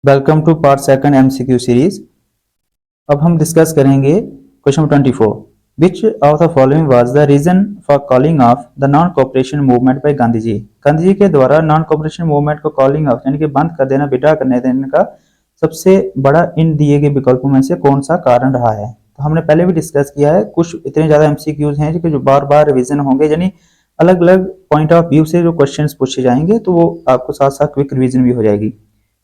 Welcome to part second MCQ series. अब हम discuss करेंगे question 24। Which of the following was the reason for calling off the non cooperation movement by Gandhi ji. Gandhi ji के द्वारा non cooperation movement को calling off यानी कि बंद कर देना, विड्रॉ करने देने का सबसे बड़ा इन दिए गए विकल्पों में से कौन सा कारण रहा है। तो हमने पहले भी डिस्कस किया है, कुछ इतने ज्यादा एमसीक्यूज हैं जो बार बार रिविजन होंगे, यानी अलग अलग पॉइंट ऑफ व्यू से जो क्वेश्चंस पूछे जाएंगे तो वो आपको साथ साथ क्विक रिवीजन भी हो जाएगी।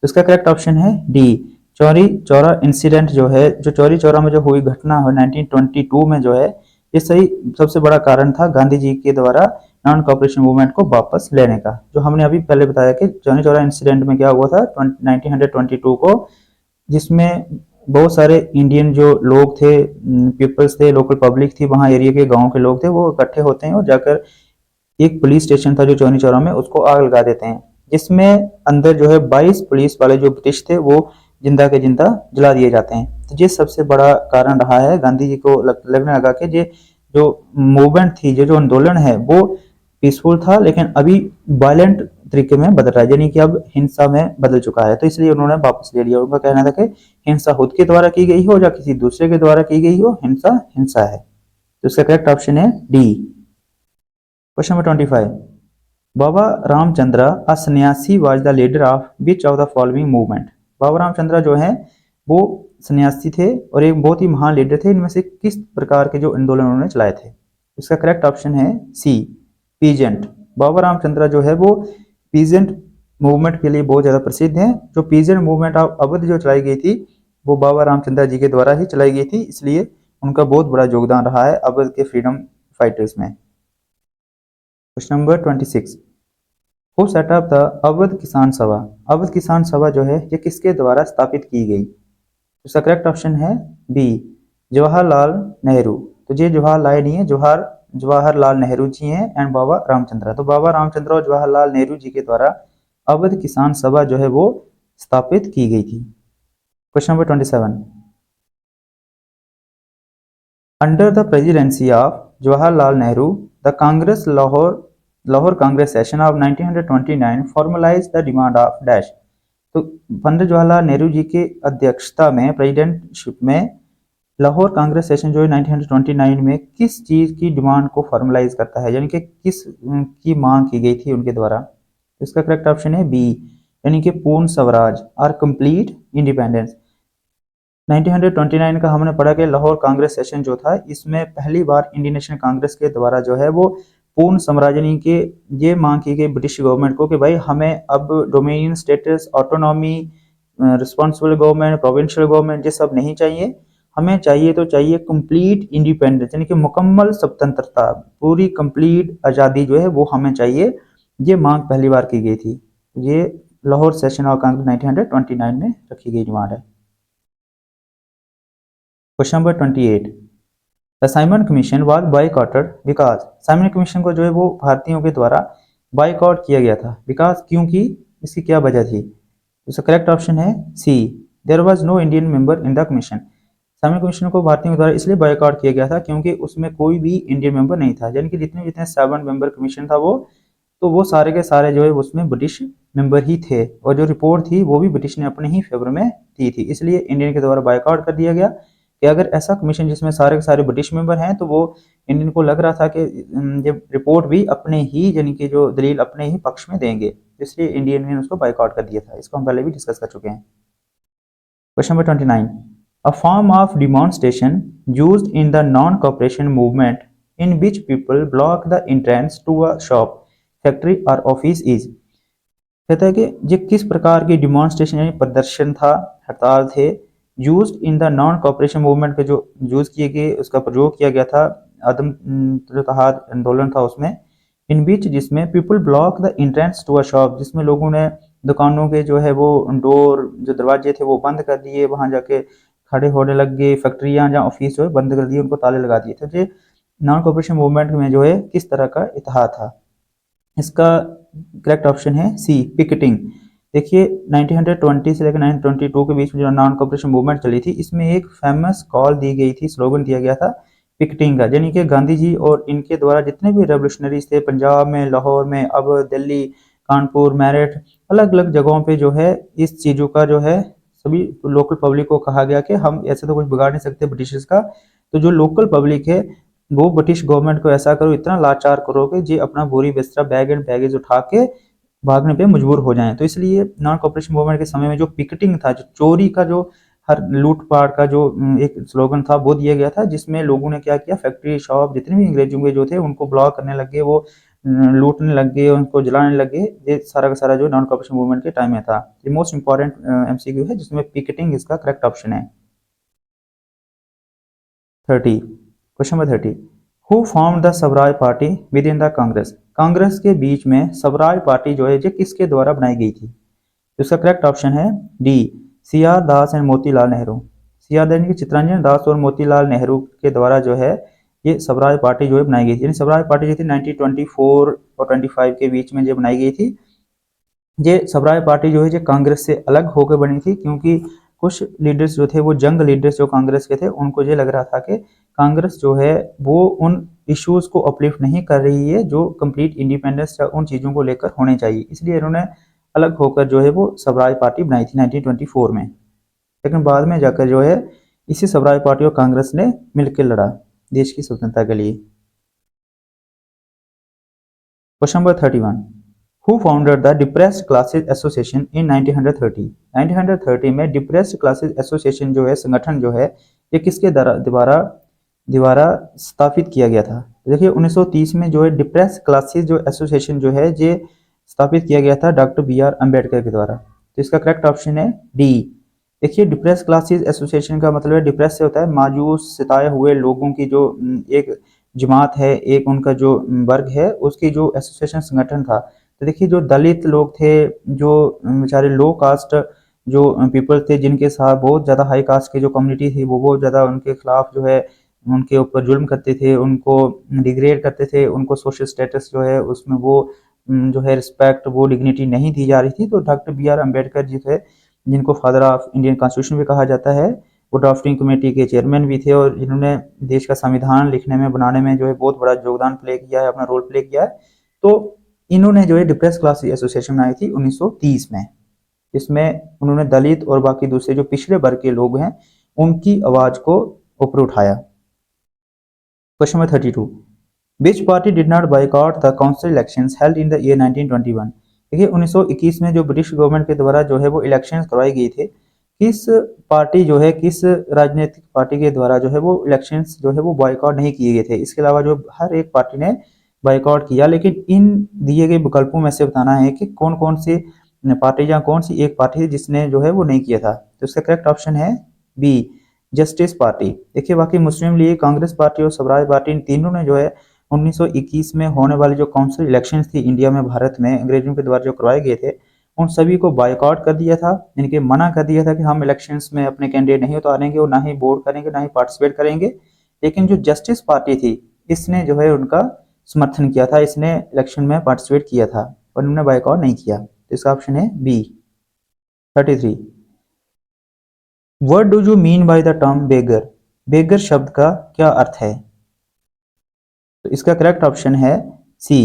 तो इसका करेक्ट ऑप्शन है डी, चौरी चौरा इंसिडेंट जो है, जो चौरी चौरा में जो हुई घटना है 1922 में जो है, ये सही सबसे बड़ा कारण था गांधी जी के द्वारा नॉन कॉपरेशन मूवमेंट को वापस लेने का। जो हमने अभी पहले बताया कि चौरी चौरा इंसिडेंट में क्या हुआ था 1922 को, जिसमें बहुत सारे इंडियन जो लोग थे, पीपल्स थे, लोकल पब्लिक थी, वहाँ एरिया के गाँव के लोग थे, वो इकट्ठे होते हैं और जाकर एक पुलिस स्टेशन था जो चौरी चौरा में, उसको आग लगा देते हैं, जिसमें अंदर जो है 22 पुलिस वाले जो ब्रिटिश थे वो जिंदा के जिंदा जला दिए जाते हैं। तो ये सबसे बड़ा कारण रहा है। गांधी जी को लगने लगा कि ये जो मूवमेंट थी, जो आंदोलन है वो पीसफुल था, लेकिन अभी वायलेंट तरीके में बदल रहा है, यानी कि अब हिंसा में बदल चुका है। तो इसलिए उन्होंने वापस ले लिया। उनका कहना था कि हिंसा खुद के द्वारा की गई हो या किसी दूसरे के द्वारा की गई हो, हिंसा हिंसा है। तो इसका करेक्ट ऑप्शन है D. Question number 25। Baba Ramchandra a sanyasi was the leader of which of the following movement. Baba Ramchandra जो है वो सन्यासी थे और एक बहुत ही महान लीडर थे। इनमें से किस प्रकार के जो आंदोलन उन्होंने चलाए थे। इसका करेक्ट ऑप्शन है सी, पीजेंट। बाबा रामचंद्र जो है वो पीजेंट मूवमेंट के लिए बहुत ज़्यादा प्रसिद्ध है। जो पीजेंट मूवमेंट ऑफ अवध जो चलाई गई थी वो बाबा रामचंद्र जी के द्वारा ही चलाई गई थी, इसलिए उनका बहुत बड़ा योगदान रहा है अवध के फ्रीडम फाइटर्स में। Question number 26। Who set up the Awadh Kisan सभा। अवध किसान सभा जो है ये किसके द्वारा स्थापित की गई। इसका करेक्ट ऑप्शन है बी, जवाहरलाल नेहरू। तो ये जवाहरलाल नहीं है, जवाहरलाल नेहरू जी हैं एंड बाबा रामचंद्र। तो बाबा रामचंद्र और जवाहरलाल नेहरू जी के द्वारा अवध किसान सभा जो है वो स्थापित की गई थी। Question number 27। Under the presidency of Jawaharlal Nehru the Congress Lahore Congress session of 1929 formalise the demand of dash. तो पंडित जवाहरलाल नेहरू जी की अध्यक्षता में प्रेसिडेंटशिप में लाहौर कांग्रेस सेशन जो है 1929 में किस चीज की डिमांड को फॉर्मलाइज करता है, यानी कि किस की मांग की गई थी उनके द्वारा। इसका करेक्ट ऑप्शन है बी, यानी कि पूर्ण स्वराज और कंप्लीट इंडिपेंडेंस। 1929 का हमने पढ़ा कि लाहौर कांग्रेस सेशन जो था, इसमें पहली बार इंडियन नेशनल कांग्रेस के द्वारा जो है वो पूर्ण साम्राज्य के ये मांग की गई ब्रिटिश गवर्नमेंट को कि भाई हमें अब dominion status, autonomy, responsible government, provincial government ये सब नहीं चाहिए। हमें चाहिए तो चाहिए कंप्लीट इंडिपेंडेंस, यानी कि मुकम्मल स्वतंत्रता, पूरी कंप्लीट आज़ादी जो है वो हमें चाहिए। ये मांग पहली बार की गई थी। ये लाहौर सेशन ऑफ कांग्रेस 1929 में रखी गई डिमांड है। Question number 28। The Simon commission was boycotted because. Simon commission को जो है वो भारतीयों के द्वारा बॉयकॉट किया गया था। बिकॉज क्योंकि इसकी क्या वजह थी। इसका करेक्ट ऑप्शन है C, there was no Indian member in the commission. Simon commission को भारतीयों के द्वारा इसलिए बॉयकॉट किया गया था क्योंकि उसमें कोई भी इंडियन मेंबर नहीं था, यानी कि जितने जितने 7 मेंबर कमीशन था वो सारे के सारे जो है उसमें ब्रिटिश मेंबर ही थे, और जो रिपोर्ट थी वो भी ब्रिटिश ने अपने ही फेवर में दी थी। इसलिए इंडियन के द्वारा बॉयकॉट कर दिया गया कि अगर ऐसा कमीशन जिसमें सारे के सारे ब्रिटिश मेंबर हैं तो वो इंडियन को लग रहा था कि ये रिपोर्ट भी अपने ही, यानी कि जो दलील अपने ही पक्ष में देंगे, इसलिए इंडियन ने उसको बॉयकॉट कर दिया था। इसको हम पहले भी डिस्कस कर चुके हैं। Question number 29। A form of demonstration used in the non cooperation movement in which people block the entrance to a shop, factory और ऑफिस इज। कहता है कि ये किस प्रकार की डिमॉन्स्ट्रेशन यानी प्रदर्शन था, हड़ताल थे, used in the non cooperation movement के जो यूज किए गए, उसका प्रयोग किया गया था आदम जो तहाद आंदोलन था उसमें, इन बीच जिसमें people block the entrance to a shop, जिसमें लोगों ने दुकानों के जो है वो डोर, जो दरवाजे थे वो बंद कर दिए, वहां जाके खड़े होने लग गए, फैक्ट्रियां या ऑफिस जो है बंद कर दिए, उनको ताले लगा दिए थे। ये नॉन कॉपरेशन मूवमेंट में जो है किस तरह का इतिहाद था। इसका करेक्ट ऑप्शन है सी, पिकेटिंग। देखिए 1920 से लेकर 1922 के बीच में जो नॉन कॉपरेशन मूवमेंट चली थी, इसमें एक फेमस कॉल दी गई थी, स्लोगन दिया गया था पिकेटिंग का, यानी कि गांधी जी और इनके द्वारा जितने भी रेवोल्यूशनरीज थे पंजाब में, लाहौर में, अब दिल्ली, कानपुर, मेरठ अलग अलग जगहों पे जो है इस चीज़ों का जो है सभी लोकल पब्लिक को कहा गया कि हम ऐसे तो कुछ बिगाड़ नहीं सकते ब्रिटिशर्स का, तो जो लोकल पब्लिक है वो ब्रिटिश गवर्नमेंट को ऐसा करो, इतना लाचार करो कि जी अपना बोरी बिस्तरा बैग एंड बैगेज उठा के भागने पे मजबूर हो जाएं। तो इसलिए नॉन कॉपरेशन मूवमेंट के समय में जो पिकेटिंग था, जो चोरी का जो हर लूटपाट का जो एक स्लोगन था वो दिया गया था, जिसमें लोगों ने क्या किया, फैक्ट्री शॉप जितने भी अंग्रेजों के जो थे उनको ब्लॉक करने लग गए, वो लूटने लग गए, उनको जलाने लग गए। ये सारा का सारा जो नॉन कॉपरेशन मूवमेंट के टाइम में था। ये मोस्ट इंपॉर्टेंट एमसीक्यू है जिसमें पिकेटिंग इसका करेक्ट ऑप्शन है। 30 question number 30 who form the Swaraj party with in the Congress. Congress के बीच में स्वराज पार्टी जो है जो किसके द्वारा बनाई गई थी। तो इसका करेक्ट ऑप्शन है D, C R Das and Motilal Nehru. C R Das की चित्तरंजन दास और मोतीलाल नेहरू के द्वारा जो है ये स्वराज पार्टी जो है बनाई गई थी। यानी स्वराज पार्टी जो थी 1924 और 25 के बीच में जो बनाई गई थी। ये स्वराज पार्टी जो है जो कांग्रेस से अलग होकर बनी थी, क्योंकि कुछ लीडर्स जो थे वो जंग लीडर्स जो कांग्रेस के थे उनको ये लग रहा था कि कांग्रेस जो है वो उन इश्यूज को अपलिफ्ट नहीं कर रही है जो कंप्लीट इंडिपेंडेंस या उन चीज़ों को लेकर होने चाहिए, इसलिए इन्होंने अलग होकर जो है वो स्वराज पार्टी बनाई थी 1924 में। लेकिन बाद में जाकर जो है इसी स्वराज पार्टी और कांग्रेस ने मिलकर लड़ा देश की स्वतंत्रता के लिए। Question number 31 who founded the depressed classes association in 1930। 1930 में डिप्रेस्ड क्लासेस एसोसिएशन जो है संगठन जो है ये किसके द्वारा द्वारा स्थापित किया गया था। देखिए 1930 में जो है डिप्रेस्ड क्लासेस जो एसोसिएशन जो है ये स्थापित किया गया था डॉक्टर बी आर अम्बेडकर के द्वारा। तो इसका करेक्ट ऑप्शन है डी। देखिए डिप्रेस क्लासेस एसोसिएशन का मतलब है डिप्रेस से होता है मायूस सिताए हुए लोगों की जो एक जमात है, एक उनका जो वर्ग है उसकी जो एसोसिएशन संगठन था। तो देखिए जो दलित लोग थे, जो बेचारे लो कास्ट जो पीपल थे, जिनके साथ बहुत ज़्यादा हाई कास्ट की जो कम्युनिटी थी वो बहुत ज़्यादा उनके खिलाफ जो है उनके ऊपर जुल्म करते थे, उनको डिग्रेड करते थे, उनको सोशल स्टेटस जो है उसमें वो जो है रिस्पेक्ट वो डिग्निटी नहीं दी जा रही थी। तो doctor B are Ambedkar ji थे जिनको फादर ऑफ इंडियन कॉन्स्टिट्यूशन भी कहा जाता है, वो ड्राफ्टिंग कमेटी के चेयरमैन भी थे और जिन्होंने देश का संविधान लिखने में बनाने में जो है बहुत बड़ा योगदान प्ले किया है, अपना रोल प्ले किया है। तो इन्होंने जो है डिप्रेस क्लास एसोसिएशन बनाई थी 1930 में। इसमें उन्होंने दलित और बाकी दूसरे जो पिछड़े वर्ग के लोग हैं उनकी आवाज को ऊपर उठाया। Question number 32 which party did not boycott the council elections held in the year 1921। देखिए 1921 में जो ब्रिटिश गवर्नमेंट के द्वारा जो है वो इलेक्शंस करवाए गए थे, किस पार्टी जो है किस राजनीतिक पार्टी के द्वारा जो है वो इलेक्शंस जो है वो बॉयकॉट नहीं किए गए थे। इसके अलावा जो हर एक पार्टी ने बॉयकॉट किया, लेकिन इन दिए गए विकल्पों में से बताना है कि कौन कौन सी पार्टी या कौन सी एक पार्टी जिसने जो है वो नहीं किया था। तो इसका करेक्ट ऑप्शन है बी, जस्टिस पार्टी। देखिए बाकी मुस्लिम लीग, कांग्रेस पार्टी और स्वराज पार्टी इन तीनों ने जो है 1921 में होने वाली जो काउंसिल इलेक्शंस थी इंडिया में, भारत में अंग्रेजों के द्वारा जो करवाए गए थे, उन सभी को बायकॉट कर दिया था, इनके मना कर दिया था कि हम इलेक्शंस में अपने कैंडिडेट नहीं उतारेंगे और ना ही वोट करेंगे, ना ही पार्टिसिपेट करेंगे। लेकिन जो जस्टिस पार्टी थी इसने जो है उनका समर्थन किया था, इसने इलेक्शन में पार्टिसिपेट किया था और उन्होंने बायकॉट नहीं किया। तो इसका ऑप्शन है B. 33 what do you mean by the term begar. बेगर शब्द का क्या अर्थ है। तो इसका करेक्ट ऑप्शन है सी।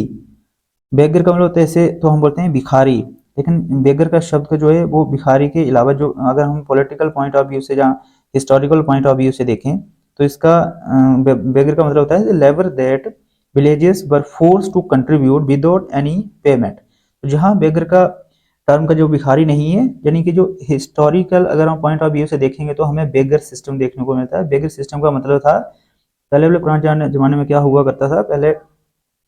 बेगर का मतलब होता है ऐसे तो हम बोलते हैं भिखारी, लेकिन बेगर का शब्द का जो है वो भिखारी के अलावा जो अगर हम पॉलिटिकल पॉइंट ऑफ व्यू से या हिस्टोरिकल पॉइंट ऑफ व्यू से देखें तो इसका बेगर का मतलब होता है labour that villages were force to contribute without any payment. तो जहाँ बेगर का टर्म का जो भिखारी नहीं है, यानी कि जो हिस्टोरिकल अगर हम पॉइंट ऑफ व्यू से देखेंगे तो हमें बेगर सिस्टम देखने को मिलता है। बेगर सिस्टम का मतलब था पहले वाले पुराने जमाने में क्या हुआ करता था, पहले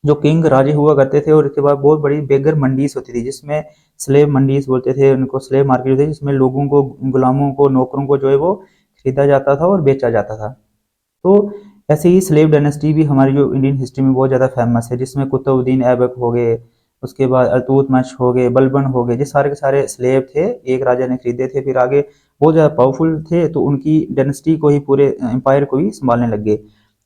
जो किंग राजे हुआ करते थे और इसके बाद बहुत बड़ी बेगर मंडीज होती थी जिसमें स्लेव मंडीज बोलते थे उनको, स्लेव मार्केट होती थी जिसमें लोगों को, गुलामों को, नौकरों को जो है वो खरीदा जाता था और बेचा जाता था। तो ऐसे ही स्लेव डायनेस्टी भी हमारी जो इंडियन हिस्ट्री में बहुत ज़्यादा फेमस है, जिसमें कुतुबुद्दीन ऐबक हो गए, उसके बाद अल्तुतमिश हो गए, बलबन हो गए, ये सारे के सारे स्लेव थे, एक राजा ने खरीदे थे, फिर आगे बहुत ज़्यादा पावरफुल थे तो उनकी डायनेस्टी को ही, पूरे एम्पायर को ही संभालने लग गए।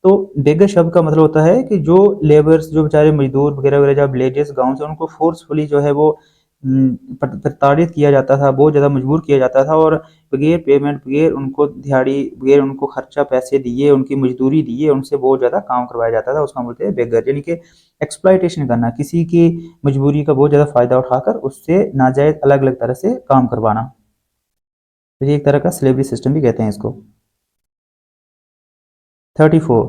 तो बेगर शब्द का मतलब होता है कि जो लेबर्स, जो बेचारे मजदूर वगैरह वगैरह जब विलेजेस गाँव से उनको फोर्सफुली जो है वो प्रताड़ित किया जाता था, बहुत ज़्यादा मजबूर किया जाता था और बगैर पेमेंट, बगैर उनको दिहाड़ी, बगैर उनको खर्चा पैसे दिए, उनकी मजदूरी दिए, उनसे बहुत ज़्यादा काम करवाया जाता था। उसको बोलते हैं बेगर, यानी कि एक्सप्लॉयटेशन करना, किसी की मजबूरी का बहुत ज़्यादा फ़ायदा उठाकर उससे नाजायज़ अलग-अलग तरह से काम करवाना। तो ये एक तरह का स्लेवरी सिस्टम भी कहते हैं इसको। 34.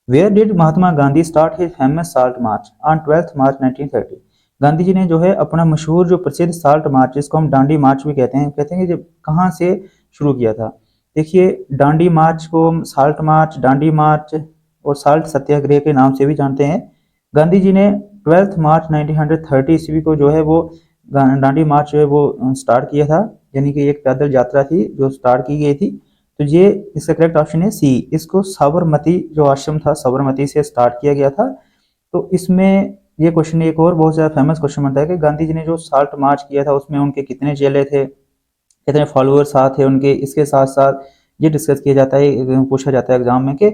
Where did Mahatma Gandhi start his famous salt march on 12th March 1930? Gandhi ji ने जो है अपना मशहूर जो प्रसिद्ध साल्ट मार्च, जिसको हम डांडी मार्च भी कहते हैं कि जब कहाँ से शुरू किया था। देखिए, डांडी मार्च को हम साल्ट मार्च, डांडी मार्च और साल्ट सत्याग्रह के नाम से भी जानते हैं। गांधी जी ने 12 मार्च 1930 ईस्वी को जो है वो डांडी मार्च जो है वो स्टार्ट किया था, यानी कि एक पैदल यात्रा थी जो स्टार्ट की गई थी। तो ये इसका करेक्ट ऑप्शन है सी। इसको साबरमती जो आश्रम था, साबरमती से स्टार्ट किया गया था। तो इसमें ये क्वेश्चन एक और बहुत ज़्यादा फेमस क्वेश्चन बनता है कि गांधी जी ने जो साल्ट मार्च किया था उसमें उनके कितने चेले थे, कितने फॉलोअर्स साथ थे उनके। इसके साथ साथ ये डिस्कस किया जाता है, पूछा जाता है एग्जाम में कि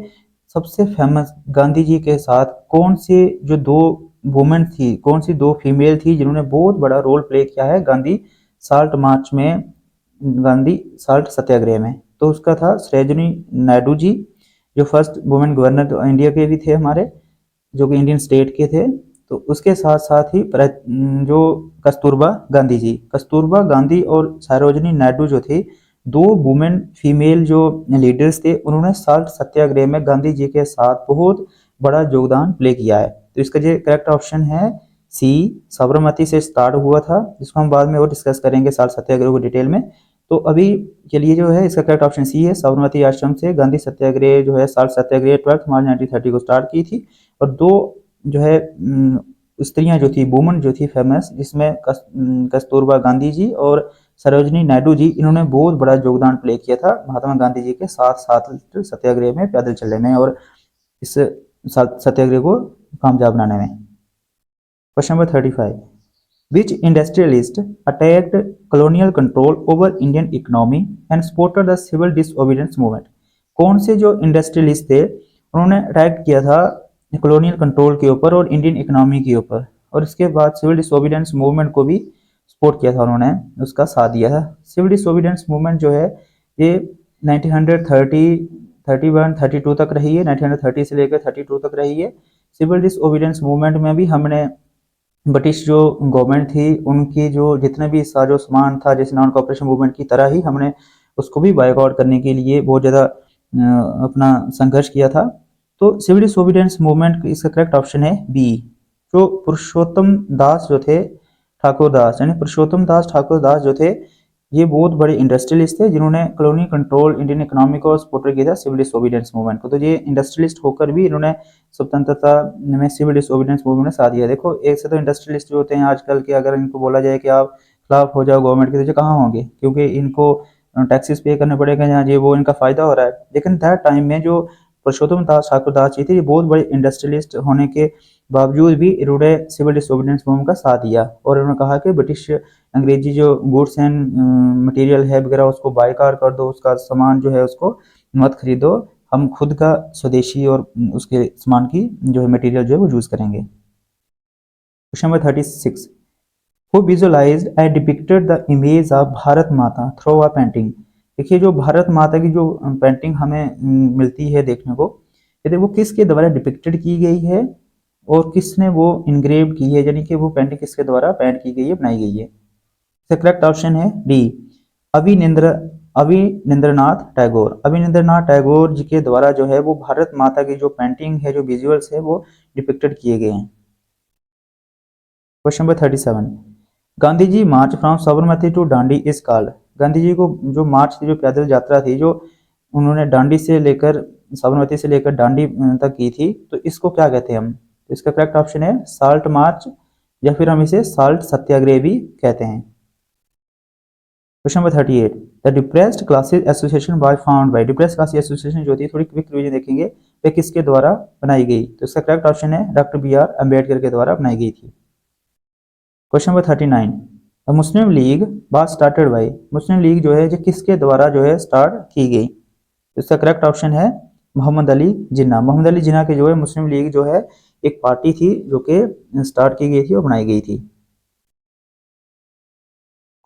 सबसे फेमस गांधी जी के साथ कौन सी जो दो वुमेन थी, कौन सी दो फीमेल थी जिन्होंने बहुत बड़ा रोल प्ले किया है गांधी साल्ट मार्च में, गांधी साल्ट सत्याग्रह में। तो उसका था सरोजिनी नायडू जी, जो फर्स्ट वुमेन गवर्नर इंडिया के भी थे हमारे, जो कि इंडियन स्टेट के थे। तो उसके साथ साथ ही जो कस्तूरबा गांधी जी, कस्तूरबा गांधी और सरोजिनी नायडू जो थे, दो वुमेन फीमेल जो लीडर्स थे, उन्होंने साल्ट सत्याग्रह में गांधी जी के साथ बहुत बड़ा योगदान प्ले किया है। तो इसका जो करेक्ट ऑप्शन है सी, साबरमती से स्टार्ट हुआ था, जिसको हम बाद में और डिस्कस करेंगे साल्ट सत्याग्रह को डिटेल में। तो अभी के लिए जो है इसका करेक्ट ऑप्शन सी है, साबरमती आश्रम से गांधी सत्याग्रह जो है साल्ट सत्याग्रह 12 मार्च 1930 को स्टार्ट की थी। और दो जो है स्त्रियां जो थी, वुमन जो थी फेमस, जिसमें कस्तूरबा गांधी जी और सरोजिनी नायडू जी, इन्होंने बहुत बड़ा योगदान प्ले किया था महात्मा गांधी जी के साथ साथ सत्याग्रह में, पैदल चलने में और इस सत्याग्रह को कामयाब बनाने में। Question number 35. Which industrialist attacked colonial control over Indian economy and supported the civil disobedience movement? कौन से जो इंडस्ट्रियलिस्ट थे उन्होंने अटैक किया था कॉलोनियल कंट्रोल के ऊपर और इंडियन इकोनॉमी के ऊपर, और इसके बाद सिविल डिसोबीडियंस मूवमेंट को भी सपोर्ट किया था, उन्होंने उसका साथ दिया था। सिविल डिसोबीडियंस मूवमेंट जो है ये 1930, 31, 32 तक रही है, 1930 से लेकर 32 तक रही है। सिविल डिसोबीडियंस मूवमेंट में भी हमने ब्रिटिश जो गवर्नमेंट थी उनकी जो जितने भी साजो सामान था, जैसे नॉन कॉपरेशन मूवमेंट की तरह ही हमने उसको भी बायकॉट करने के लिए बहुत ज़्यादा अपना संघर्ष किया था। तो सिविल डिसोबीडियंस मूवमेंट इसका करेक्ट ऑप्शन है बी। जो पुरुषोत्तम दास जो थे ठाकुर दास, यानी पुरुषोत्तम दास ठाकुर दास जो थे, ये बहुत बड़े इंडस्ट्रियलिस्ट थे जिन्होंने कॉलोनी कंट्रोल इंडियन इकोनॉमी को सपोर्ट किया था सिविल डिसोबीडियंस मूवमेंट को। तो ये इंडस्ट्रियलिस्ट होकर भी इन्होंने स्वतंत्रता में सिविल डिसोबीडियंस मूवमेंट में साथ दिया। देखो, एक से तो इंडस्ट्रियलिस्ट जो होते हैं आजकल के, अगर इनको बोला जाए कि आप खिलाफ हो जाओ गवर्नमेंट के, तो कहाँ होंगे, क्योंकि इनको टैक्सेस पे करने पड़ेगा, यहाँ ये वो इनका फायदा हो रहा है। लेकिन दैट टाइम में जो पुरुषोत्तम दास ठाकुर दास जी थे, ये बहुत बड़े इंडस्ट्रियलिस्ट होने के बावजूद भी इन्होंने सिविल डिसोबीडियंस मूवमेंट का साथ दिया और उन्होंने कहा कि ब्रिटिश अंग्रेजी जो गुड्स एंड मटेरियल है वगैरह उसको बायकॉट कर दो, उसका सामान जो है उसको मत खरीदो, हम खुद का स्वदेशी और उसके सामान की जो है मटेरियल जो है वो यूज करेंगे। Question number 36. Who visualized and depicted the image of Bharat माता through a painting? देखिए, जो भारत माता की जो पेंटिंग हमें मिलती है देखने को, ये वो किसके द्वारा डिपिक्टेड की गई है और किसने वो इनग्रेव की है, यानी कि वो पेंटिंग किसके द्वारा पेंट की गई है, बनाई गई है। इसका करेक्ट ऑप्शन है डी, अविनिंद्रनाथ टैगोर। अविनिंद्रनाथ टैगोर जी के द्वारा जो है वो भारत माता की जो पेंटिंग है, जो विजुअल्स है, वो डिपिक्टेड किए गए हैं। Question number 37. Gandhi ji march from Sabarmati to Dandi is called. Gandhi ji को जो मार्च की जो पैदल यात्रा थी, जो उन्होंने डांडी से लेकर साबरमती से लेकर डांडी तक की थी, तो इसको क्या कहते हैं हम? तो इसका करेक्ट ऑप्शन है साल्ट मार्च, या फिर हम इसे साल्ट सत्याग्रह भी कहते हैं। Question number 38. The depressed classes association was found by. Depressed classes association जो थी, थोड़ी क्विक रिवीजन देखेंगे, वे किसके द्वारा बनाई गई? तो इसका करेक्ट ऑप्शन है डॉक्टर बी.आर. अम्बेडकर के द्वारा बनाई गई थी। Question number 39. The Muslim league was started by. Muslim league जो है जो किसके द्वारा जो है स्टार्ट की गई? इसका करेक्ट ऑप्शन है मोहम्मद अली जिन्ना। मोहम्मद अली जिन्ना के जो है मुस्लिम लीग जो है एक पार्टी थी जो कि स्टार्ट की गई थी और बनाई गई थी।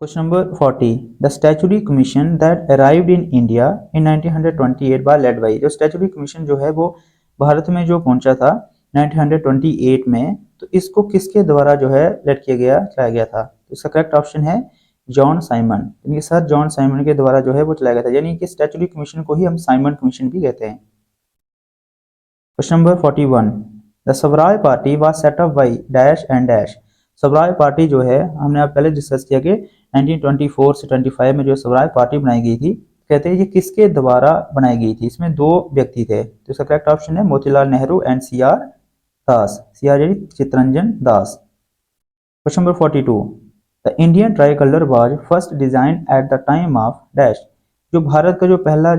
Question number 40. The Statutory Commission that arrived in India in 1928 by led by, जो Statutory Commission जो है वो भारत में जो पहुंचा था 1928 में, तो इसको किसके द्वारा जो है लेड किया गया, चलाया गया था? तो इसका करेक्ट ऑप्शन है जॉन साइमन। यानी सर जॉन साइमन के द्वारा जो है वो चलाया गया था, यानी कि स्टैट्यूटरी कमीशन को ही हम साइमन कमीशन भी कहते हैं। Question number 41. The Swaraj party was set up by dash and dash. Swaraj party जो है हमने आप पहले डिस्कस किया कि 1924 से 25 में जो स्वराज पार्टी बनाई गई थी, कहते हैं ये किसके द्वारा बनाई गई थी? इसमें दो व्यक्ति थे, तो इसका करेक्ट ऑप्शन है Motilal Nehru and C R Das. C R यानी Chittaranjan Das. Question number 42. The Indian tricolour was first design at the time of dash. जो भारत का जो पहला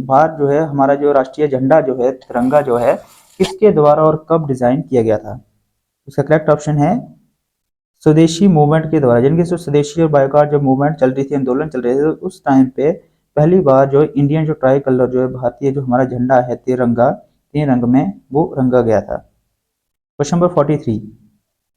बार जो है हमारा जो राष्ट्रीय झंडा जो है तिरंगा जो है किसके द्वारा और कब डिजाइन किया गया था? इसका करेक्ट ऑप्शन है स्वदेशी मूवमेंट के द्वारा। यानी कि जो स्वदेशी और बायकॉट जब मूवमेंट चल रही थी, आंदोलन चल रहे थे, तो उस टाइम पे पहली बार जो इंडियन जो ट्राई कलर जो है भारतीय जो हमारा झंडा है तिरंगा, तीन रंग में वो रंगा गया था। Question number 43.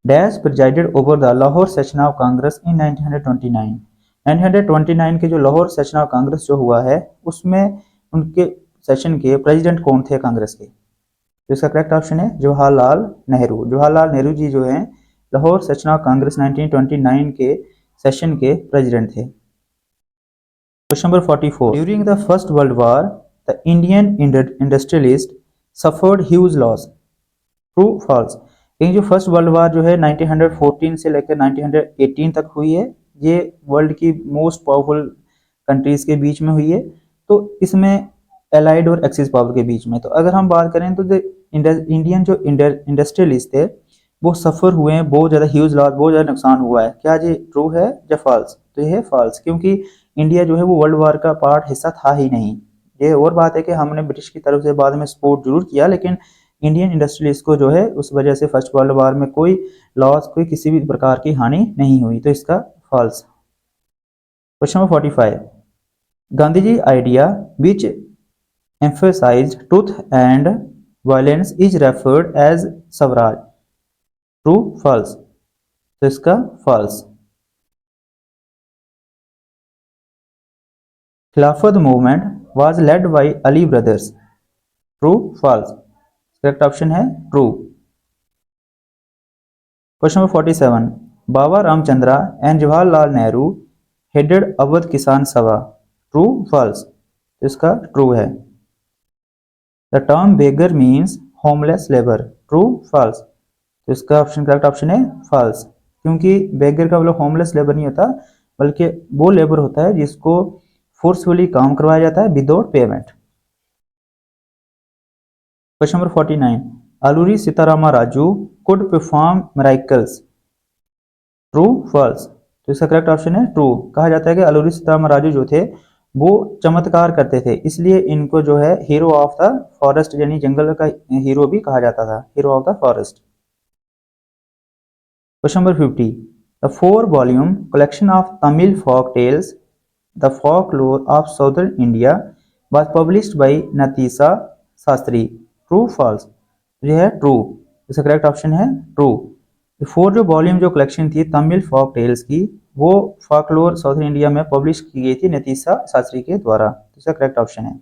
Dash presided over the Lahore session of Congress in 1929। 1929 के जो लाहौर सेशन ऑफ कांग्रेस जो हुआ है उसमें उनके सेशन के प्रेसिडेंट कौन थे कांग्रेस के? तो इसका करेक्ट ऑप्शन है जवाहरलाल नेहरू। जवाहरलाल नेहरू जी जो हैं लाहौर सेशन ऑफ कांग्रेस 1929 के सेशन के प्रेसिडेंट थे। Question number 44. During the First World War the Indian industrialist suffered huge loss. True false? जो फर्स्ट वर्ल्ड वॉर जो है 1914 से लेकर 1918 तक हुई है, ये वर्ल्ड की मोस्ट पावरफुल कंट्रीज के बीच में हुई है, तो इसमें एलाइड और एक्सिस पावर के बीच में। तो अगर हम बात करें तो इंडियन जो इंडस्ट्रियलिस्ट थे वो सफ़र हुए हैं, बहुत ज़्यादा ह्यूज लॉस, बहुत ज़्यादा नुकसान हुआ है। क्या ये ट्रू है या फॉल्स? तो ये है फॉल्स, क्योंकि इंडिया जो है वो वर्ल्ड वॉर का पार्ट हिस्सा था ही नहीं। ये और बात है कि हमने ब्रिटिश की तरफ से बाद में सपोर्ट जरूर किया, लेकिन इंडियन इंडस्ट्रियलिस्ट को जो है उस वजह से फर्स्ट वर्ल्ड वॉर में कोई लॉस, कोई किसी भी प्रकार की हानि नहीं हुई, तो इसका false. Question number 45. Gandhi ji idea which emphasized truth and violence is referred as swaraj. True false? तो इसका false. Khilafat movement was led by Ali brothers. True false? Correct option है true. Question number 47. Baba Ramchandra and Jawaharlal Nehru headed Awadh Kisan Sabha. True false? तो इसका true है। The term begar means homeless labour. True false? तो इसका option correct option है false, क्योंकि बेगर का मतलब होमलेस लेबर नहीं होता, बल्कि वो लेबर होता है जिसको फोर्सफुली काम करवाया जाता है without payment. Question number 49. Alluri Sitarama Raju could perform miracles. True false? तो इसका करेक्ट ऑप्शन है ट्रू। कहा जाता है कि अलूरी सीतारामा राजू जो थे वो चमत्कार करते थे, इसलिए इनको जो है हीरो ऑफ द फॉरेस्ट यानी जंगल का हीरो भी कहा जाता था, hero of the forest. Question number 50. The 4-volume collection of Tamil folk tales, The Folklore of Southern India, was published by Natisa Sastry. True false? ये है ट्रू। इसका correct option है ट्रू। 4 जो वॉल्यूम जो कलेक्शन थी तमिल फोक tales की, वो folklore south India में पब्लिश की गई थी नतीसा शास्त्री के द्वारा। इसका करेक्ट ऑप्शन है।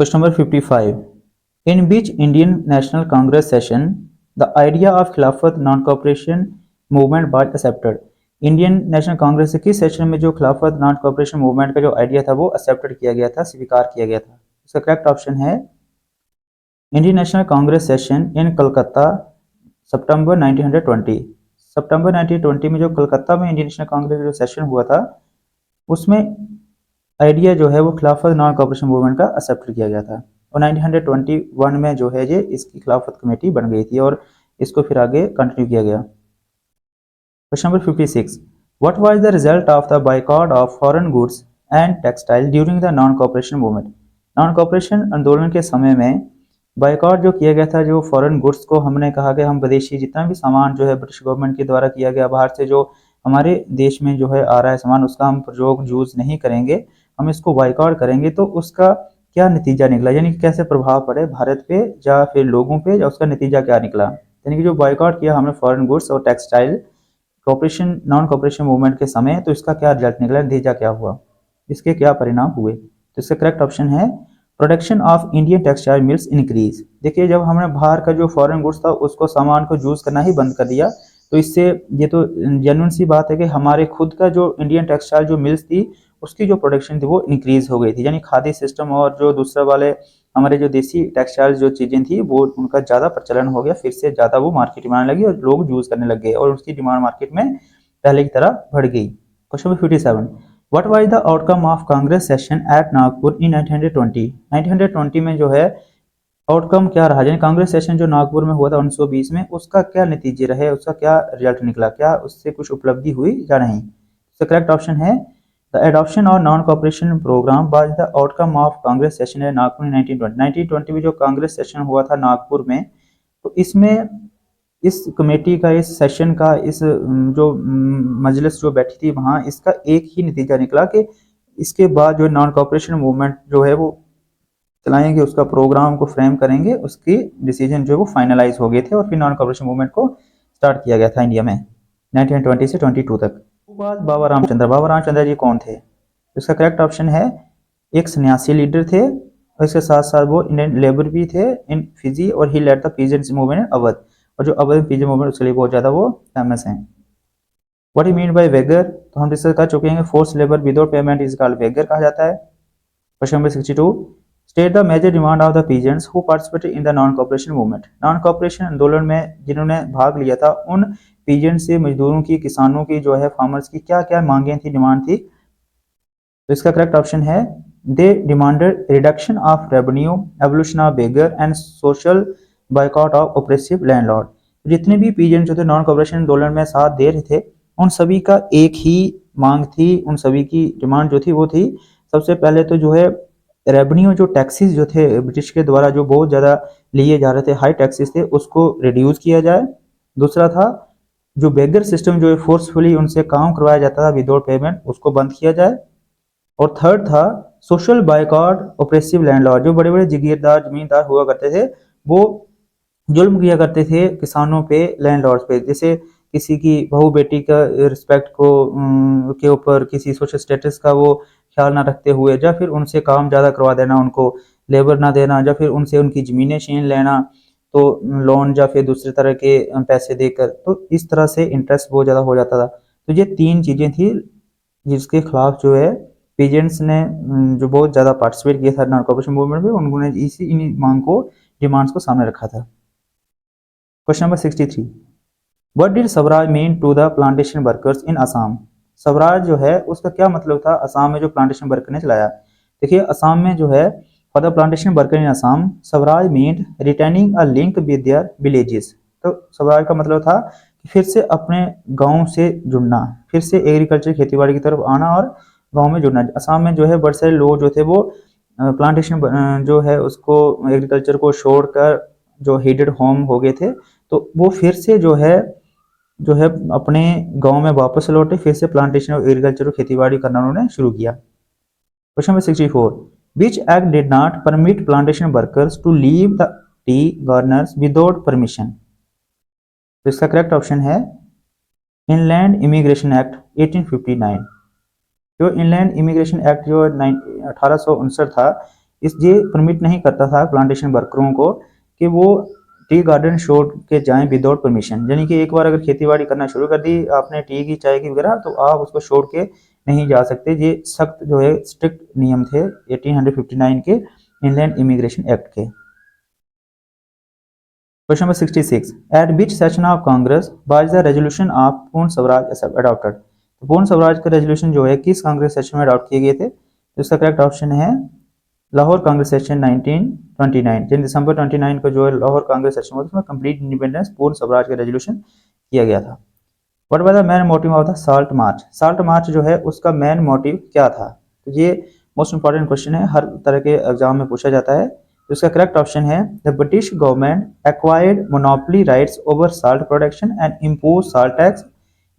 Question number 55. In which Indian National Congress session the idea of Khilafat non cooperation movement was accepted. Indian National Congress के किस सेशन में जो खिलाफत नॉन कॉपरेशन मूवमेंट का जो आइडिया था वो एक्सेप्टेड किया गया था, स्वीकार किया गया था? इसका करेक्ट ऑप्शन है Indian National Congress session in Calcutta September 1920। सितंबर 1920 में जो कलकत्ता में इंडियन नेशनल कांग्रेस जो सेशन हुआ था उसमें आइडिया जो है वो खिलाफत नॉन कॉपरेशन मूवमेंट का एक्सेप्ट किया गया था, और 1921 में जो है ये इसकी खिलाफत कमेटी बन गई थी और इसको फिर आगे कंटिन्यू किया गया। Question number 56. What was the result of the boycott of foreign goods and textile during the non cooperation movement. Non cooperation आंदोलन के समय में बायकॉट जो किया गया था जो फॉरेन गुड्स को, हमने कहा कि हम विदेशी जितना भी सामान जो है ब्रिटिश गवर्नमेंट के द्वारा किया गया बाहर से जो हमारे देश में जो है आ रहा है सामान, उसका हम प्रयोग यूज नहीं करेंगे, हम इसको बायकॉट करेंगे। तो उसका क्या नतीजा निकला, यानी कि कैसे प्रभाव पड़े भारत पे या फिर लोगों पे, या उसका नतीजा क्या निकला? यानी कि जो बायकॉट किया हमने फॉरेन गुड्स और textile cooperation non cooperation movement के समय, तो इसका क्या रिजल्ट निकला, नतीजा क्या हुआ, इसके क्या परिणाम हुए। तो इसका करेक्ट ऑप्शन है production of Indian textile mills increase. देखिए जब हमने बाहर का जो फॉरेन गुड्स था उसको सामान को यूज करना ही बंद कर दिया, तो इससे ये तो जेन्युइन सी बात है कि हमारे खुद का जो इंडियन टेक्सटाइल जो मिल्स थी उसकी जो प्रोडक्शन थी वो इंक्रीज हो गई थी, यानी खादी सिस्टम और जो दूसरे वाले हमारे जो देसी टेक्सटाइल जो चीजें थी वो उनका ज्यादा प्रचलन हो गया, फिर से ज्यादा वो मार्केट में आने लगी और लोग यूज करने लग गए और उसकी डिमांड मार्केट में पहले की तरह बढ़ गई। Question number 57, what was the outcome of Congress session at Nagpur in 1920। 1920 में जो है आउटकम क्या रहा, यानी कांग्रेस सेशन जो नागपुर में हुआ था 1920 में, उसका क्या नतीजे रहे, उसका क्या रिजल्ट निकला, क्या उससे कुछ उपलब्धि हुई या नहीं। तो करेक्ट ऑप्शन है द एडॉप्शन और non cooperation programme was the outcome of Congress session है नागपुर 1920। 1920 में जो कांग्रेस सेशन हुआ था नागपुर में, तो इसमें इस कमेटी का, इस सेशन का, इस जो मजलिस जो बैठी थी वहाँ, इसका एक ही नतीजा निकला कि इसके बाद जो नॉन कॉपरेशन मूवमेंट जो है वो चलाएंगे, उसका प्रोग्राम को फ्रेम करेंगे, उसकी डिसीजन जो है वो फाइनलाइज हो गए थे और फिर नॉन कॉपरेशन मूवमेंट को स्टार्ट किया गया था इंडिया में 1920 से 22 तक। बाबा रामचंद्र जी कौन थे, इसका करेक्ट ऑप्शन है एक सन्यासी लीडर थे और इसके साथ साथ वो इंडियन लेबर भी थे इन फिजी और he led the peasants movement in Awadh, और जो अवध पीजेंट मूवमेंट उसके लिए बहुत ज्यादा वो फेमस हैं। What you mean by begar, तो हम डिस्कस कर चुके हैं, forced labour without payment is called begar कहा जाता है। Question number 62, state the major demand of the peasants who participated in the non cooperation movement. Non cooperation आंदोलन में जिन्होंने भाग लिया था उन पीजेंट से, मजदूरों की, किसानों की जो है, फार्मर्स की क्या क्या मांगे थी, डिमांड थी। तो इसका करेक्ट ऑप्शन है they demanded reduction of revenue, evolution of beggar and social boycott of oppressive landlord. जितने भी पीजेंट जो थे नॉन कॉपरेशन आंदोलन में साथ दे रहे थे उन सभी का एक ही मांग थी, उन सभी की डिमांड जो थी वो थी, सबसे पहले तो जो है रेवेन्यू, जो टैक्सेस जो थे ब्रिटिश के द्वारा जो बहुत ज़्यादा लिए जा रहे थे, हाई टैक्सेस थे, उसको रिड्यूस किया जाए। दूसरा था जो बेगर सिस्टम जो है फोर्सफुली उनसे काम करवाया जाता था विदाउट पेमेंट, उसको बंद किया जाए। और थर्ड था सोशल बाइकआउट ऑपरेसिव लैंडलॉर्ड, जो बड़े बड़े जागीरदार जमींदार हुआ करते थे वो जुल्म किया करते थे किसानों पे, लैंडलॉर्ड्स पे, जैसे किसी की बहू बेटी का रिस्पेक्ट को के ऊपर किसी सोशल स्टेटस का वो ख्याल ना रखते हुए, या फिर उनसे काम ज़्यादा करवा देना, उनको लेबर ना देना, या फिर उनसे उनकी ज़मीनें छीन लेना, तो लोन या फिर दूसरे तरह के पैसे देकर, तो इस तरह से इंटरेस्ट बहुत ज़्यादा हो जाता था। तो ये तीन चीज़ें थी जिसके खिलाफ जो है पीजेंट्स ने जो बहुत ज़्यादा पार्टिसिपेट किया था नॉन कॉपरेशन मूवमेंट में, उन्होंने इन मांग को, डिमांड्स को सामने रखा था। Question number 63, what did swaraj mean to the plantation workers in Assam. Swaraj जो है उसका क्या मतलब था असम में जो प्लांटेशन वर्कर ने चलाया। देखिए असम में जो है for the plantation worker in Assam Swaraj mean returning a link with their villages. तो स्वराज का मतलब था कि फिर से अपने गांव से जुड़ना, फिर से एग्रीकल्चर खेतीबाड़ी की तरफ आना और गांव में जुड़ना। असम में जो है बहुत सारे लोग जो थे वो प्लांटेशन जो है उसको, एग्रीकल्चर को छोड़कर जो हिडेड होम हो गए थे, तो वो फिर से जो है अपने गांव में वापस लौटे, फिर से प्लांटेशन और एग्रीकल्चर और खेतीबाड़ी करना उन्होंने शुरू किया। Question number 64, which act did not permit plantation workers to leave the tea gardeners without permission. तो इसका करेक्ट ऑप्शन है इनलैंड इमिग्रेशन एक्ट 1859। जो इनलैंड इमिग्रेशन एक्ट जो 1859 था, इस ये परमिट नहीं करता था प्लांटेशन वर्करों को कि वो टी गार्डन छोड़ के जाएं विदाउट परमिशन, यानी कि एक बार अगर खेतीबाड़ी करना शुरू कर दी आपने टी की, चाय की वगैरह, तो आप उसको छोड़ के नहीं जा सकते। ये सख्त जो है स्ट्रिक्ट नियम थे 1859 के इनलैंड इमिग्रेशन एक्ट के। Question number 66, eight which session of Congress was the resolution of पूर्ण स्वराज अडॉप्टेड। तो पूर्ण स्वराज का रेजोल्यूशन जो है किस कांग्रेस सेशन में अडॉप्ट किए गए थे। तो इसका करेक्ट ऑप्शन है लाहौर कांग्रेस सेशन 1929। जिन दिसंबर 29 को जो है लाहौर कांग्रेस सेशन हुआ उसमें कंप्लीट इंडिपेंडेंस पूर्ण स्वराज का रेजोल्यूशन किया गया था। What was the main motive of the salt march. Salt march जो है उसका मेन मोटिव क्या था। तो ये मोस्ट इंपॉर्टेंट क्वेश्चन है, हर तरह के एग्जाम में पूछा जाता है। तो इसका करेक्ट ऑप्शन है the British government acquired monopoly rights over salt production and impose salt tax.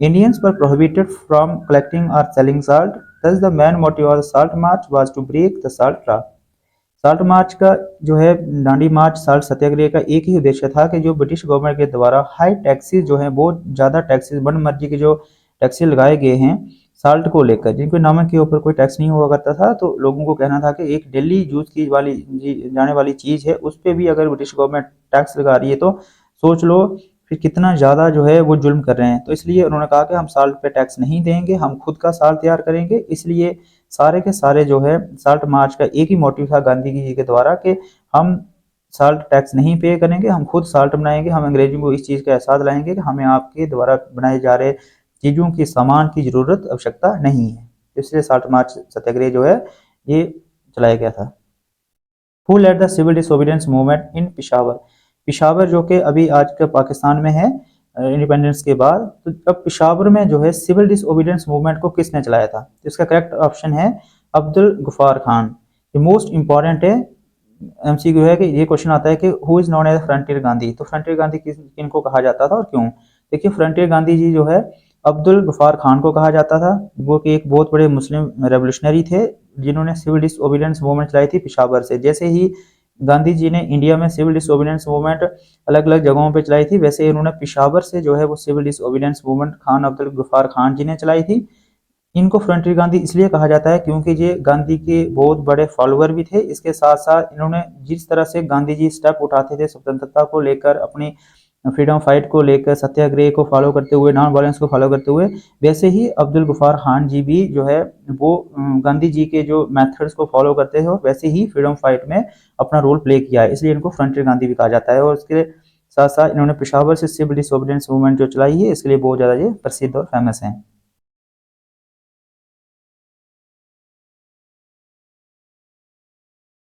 Indians were prohibited from collecting or selling salt. Thus, the main motive of the Salt March was to break the salt trap. Salt march का जो है दांडी मार्च salt सत्याग्रह का एक ही उद्देश्य था कि जो British government के द्वारा हाई टैक्सेस जो है बहुत ज़्यादा टैक्सेस मन मर्जी के जो टैक्सेस लगाए गए हैं साल्ट को लेकर, जिनके नमक के ऊपर कोई टैक्स नहीं हुआ करता था, तो लोगों को कहना था कि एक डेली यूज की वाली जाने वाली चीज़ है उस पर भी अगर ब्रिटिश गवर्नमेंट टैक्स लगा रही है तो सोच लो फिर कितना ज़्यादा जो है वो जुल्म कर रहे हैं। तो इसलिए उन्होंने कहा कि हम साल्ट पे टैक्स नहीं देंगे, हम खुद का साल्ट तैयार करेंगे। इसलिए सारे के सारे जो है साल्ट मार्च का एक ही मोटिव था गांधी जी के द्वारा कि हम साल्ट टैक्स नहीं पे करेंगे, हम खुद साल्ट बनाएंगे, हम अंग्रेजों को इस चीज़ का एहसास लाएंगे कि हमें आपके द्वारा बनाए जा रहे चीज़ों की सामान की ज़रूरत आवश्यकता नहीं है। इसलिए साल्ट मार्च सत्याग्रह जो है ये चलाया गया था। Who led the civil disobedience movement in Peshawar, Peshawar जो कि अभी आज के पाकिस्तान में है इंडिपेंडेंस के बाद, तो अब पिशावर में जो है सिविल डिसोबीडियंस मूवमेंट को किसने चलाया था? तो इसका करेक्ट ऑप्शन है अब्दुल गफ्फार खान। ये मोस्ट इंपॉर्टेंट है, एमसीक्यू है कि ये क्वेश्चन आता है कि who is known as Frontier Gandhi, तो फ्रंटियर गांधी किनको कहा जाता था और क्यों? देखिए फ्रंटियर गांधी जी जो है अब्दुल गफ्फार खान को कहा जाता था, वो कि एक बहुत बड़े मुस्लिम रेवोल्यूशनरी थे जिन्होंने सिविल डिसओबीडियंस मूवमेंट चलाई थी पिशावर से। जैसे ही गांधी जी ने इंडिया में सिविल डिसओबीडियंस मूवमेंट अलग अलग जगहों पे चलाई थी, वैसे ही उन्होंने पिशावर से जो है वो civil disobedience movement Khan Abdul Ghaffar Khan ji ने चलाई थी। इनको फ्रंटियर गांधी इसलिए कहा जाता है क्योंकि ये गांधी के बहुत बड़े फॉलोअर भी थे। इसके साथ साथ इन्होंने जिस तरह से गांधी जी स्टेप उठाते थे स्वतंत्रता को लेकर, अपनी फ्रीडम फाइट को लेकर, सत्याग्रह को फॉलो करते हुए, नॉन वायलेंस को फॉलो करते हुए, वैसे ही अब्दुल गफ्फार खान जी भी जो है वो गांधी जी के जो मेथड्स को फॉलो करते हैं और वैसे ही फ्रीडम फाइट में अपना रोल प्ले किया है, इसलिए इनको फ्रंटियर गांधी भी कहा जाता है। और उसके साथ साथ इन्होंने पेशावर से सिविल डिसोबीडियंस मूवमेंट जो चलाई है इसके लिए बहुत ज़्यादा ये प्रसिद्ध और फेमस हैं।